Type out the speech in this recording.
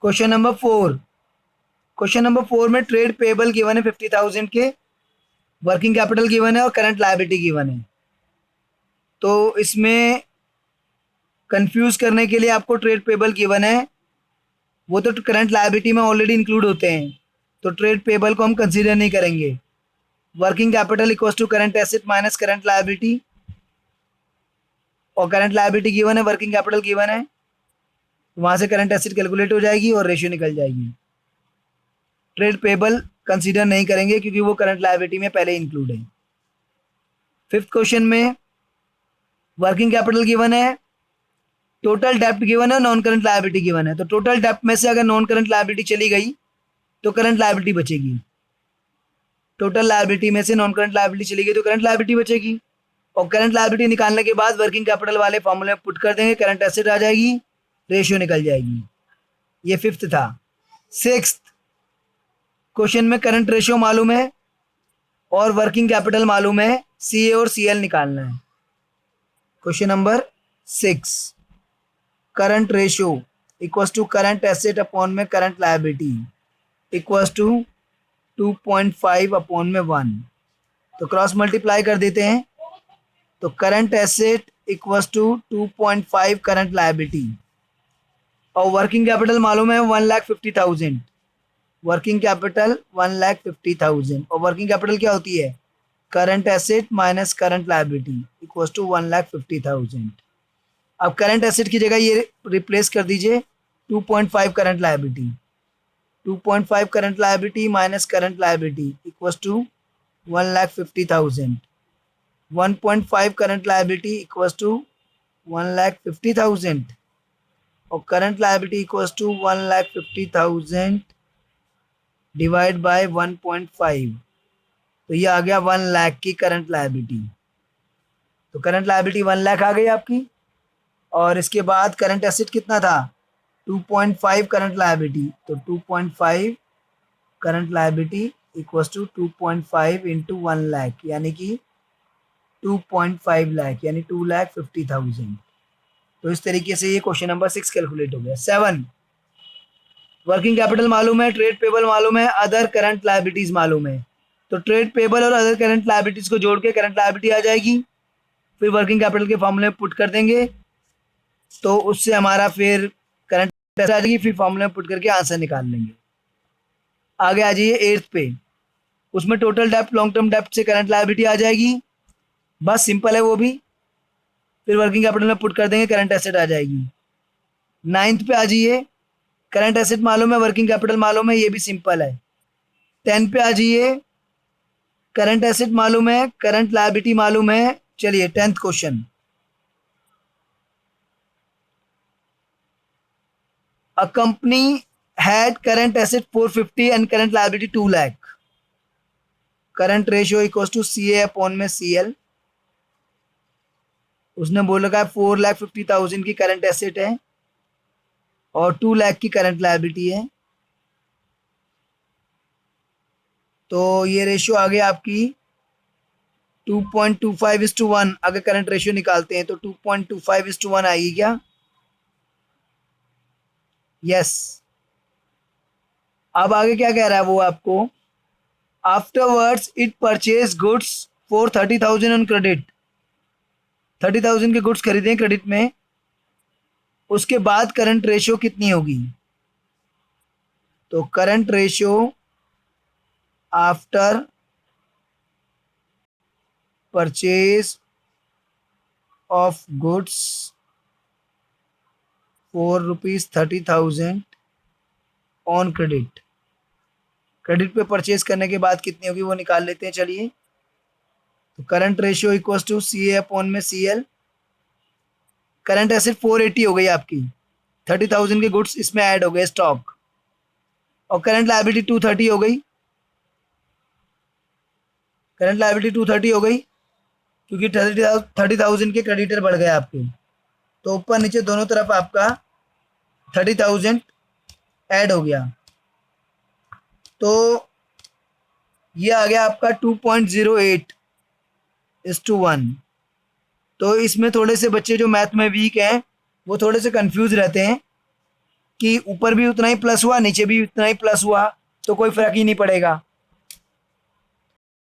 Question number 4। Question number 4 में trade payable given है 50,000 के, वर्किंग कैपिटल गिवन है और करंट लायबिलिटी गिवन है। तो इसमें कंफ्यूज करने के लिए आपको ट्रेड पेबल गिवन है, वो तो करंट लायबिलिटी में ऑलरेडी इंक्लूड होते हैं, तो ट्रेड पेबल को हम कंसीडर नहीं करेंगे। Working capital equal to current asset minus current liability, और करंट लायबिलिटी गिवन है, वर्किंग कैपिटल गिवन है, वहां से करंट एसेट कैलकुलेट हो जाएगी और रेशियो निकल जाएगी। ट्रेड पेबल कंसीडर नहीं करेंगे क्योंकि वो करंट लायबिलिटी में पहले इंक्लूड है। फिफ्थ क्वेश्चन में वर्किंग कैपिटल गिवन है, टोटल डेप्ट गिवन है, नॉन करंट लायबिलिटी गिवन है। तो टोटल डेप्ट में से अगर नॉन करंट लायबिलिटी चली गई तो करंट लायबिलिटी बचेगी। टोटल लायबिलिटी में से नॉन करंट लायबिलिटी चली गई तो करंट लायबिलिटी बचेगी, और करंट लायबिलिटी निकालने के बाद वर्किंग कैपिटल वाले फॉर्मूले में पुट कर देंगे, करंट एसेट आ जाएगी, रेशियो निकल जाएगी। ये फिफ्थ था। सिक्स्थ क्वेश्चन में करंट रेशियो मालूम है और वर्किंग कैपिटल मालूम है, सीए और सीएल निकालना है। Question number 6, current ratio equals to current asset upon में current liability equals to 2.5 upon में 1। तो क्रॉस मल्टीप्लाई कर देते हैं, तो current asset equals to 2.5 current liability, और वर्किंग कैपिटल मालूम है 1,50,000। वर्किंग कैपिटल 1,50,000, और वर्किंग कैपिटल क्या होती है, current asset minus current liability equals to 1,50,000। अब करंट एसेट की जगह ये रिप्लेस कर दीजिए 2.5 current liability, 2.5 current liability minus current liability equals to 1,50,000। 1.5 current liability equals to 1,50,000, और current liability equals to 1,50,000 divide by 1.5, तो ये आ गया 1 लाख की करंट लायबिलिटी। तो करंट लायबिलिटी 1 लाख आ गई आपकी, और इसके बाद करंट एसेट कितना था, 2.5 करंट लायबिलिटी, तो 2.5 current liability equals to 2.5 into 1 lakh, यानी कि 2.5 लाख, यानी 2,50,000। तो इस तरीके से ये क्वेश्चन नंबर 6 कैलकुलेट हो गया। 7, वर्किंग कैपिटल मालूम है, ट्रेड पेबल मालूम है, अदर करंट लायबिलिटीज मालूम है। तो ट्रेड पेबल और अदर करंट लायबिलिटीज को जोड़ के करंट लायबिलिटी आ जाएगी, फिर वर्किंग कैपिटल के फॉर्मूले में पुट कर देंगे, तो उससे हमारा फिर करंट आ जाएगी, फिर फॉर्मूले में पुट करके आंसर निकाल लेंगे। आगे आ जाइए 8th पे, उसमें टोटल डेप्ट लॉन्ग टर्म डेप्ट से करंट लायबिलिटी आ जाएगी, बस सिंपल है वो भी, फिर वर्किंग कैपिटल में पुट कर देंगे, करंट एसेट आ जाएगी। 9th पे आ जाइए, करंट एसेट मालूम है, वर्किंग कैपिटल मालूम है, ये भी सिंपल है। 10 पे आ जाइए, करंट एसेट मालूम है, करंट लायबिलिटी मालूम है। चलिए 10th question, a company had current asset 450 and current liability 2 lakh. Current ratio equals to CA upon में सीएल। उसने बोल रखा है 4,50,000 की करंट एसेट है और 2 लाख की करंट लायबिलिटी है, तो ये रेशियो आ गया आपकी 2.25:1। अगर करंट रेशियो निकालते हैं तो 2.25:1 आएगी क्या, यस। अब आगे क्या कह रहा है वो आपको, afterwards it purchase goods for 30,000 on credit. 30,000 के गुड्स खरीदे क्रेडिट में, उसके बाद करंट रेशियो कितनी होगी, तो current ratio after purchase of goods for ₹30,000 on credit. Credit पे परचेज करने के बाद कितनी होगी वो निकाल लेते हैं, चलिए। तो current ratio equals to C A upon में सी एल। करंट एसेट 480 हो गई आपकी, 30,000 के गुड्स इसमें ऐड हो गए स्टॉक, और करंट लायबिलिटी 230 हो गई। करंट लायबिलिटी 230 हो गई क्योंकि 30,000 के क्रेडिटर बढ़ गए आपके, तो ऊपर नीचे दोनों तरफ आपका 30,000 ऐड हो गया, तो ये आ गया आपका 2.08:1। तो इसमें थोड़े से बच्चे जो मैथ में वीक हैं वो थोड़े से कंफ्यूज रहते हैं, कि ऊपर भी उतना ही प्लस हुआ, नीचे भी उतना ही प्लस हुआ, तो कोई फर्क ही नहीं पड़ेगा।